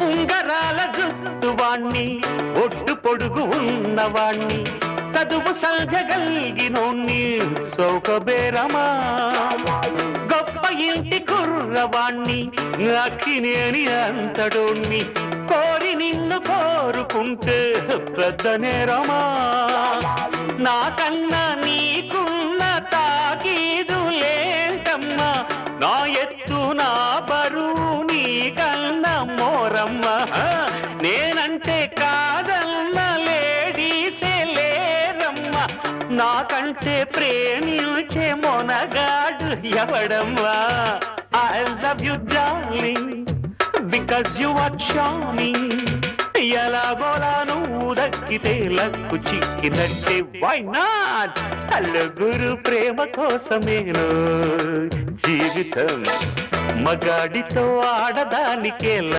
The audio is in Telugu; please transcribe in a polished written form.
ఉంగరాల జుట్టువాణ్ణి ఒడ్డు పొడుగు ఉన్నవాణ్ణి చదువు సల్జగల్గినోణ్ణి సౌకబేరమా గొప్ప ఇంటి కుర్రవాణ్ణి అక్కినేని అంతడోణ్ణి కోరి నిన్ను కోరుకుంటే పెద్ద నేరమా నాకన్నా నీకున్న తాకీదు ఏంటమ్మా నా ఎత్తు నా బరువు నీకన్నా మోరమ్మ నేనంటే కాదన్న లేడీసే లేరమ్మ నాకంటే ప్రేమించే Monagadu ఎవడమ్మా I love you darling because you are charming ఎలాగోలా నువ్వు దక్కితే లక్కు చిక్కినట్టే why not అల్లుగురు ప్రేమ కోసమేను జీవితం మగాడితో ఆడదానికే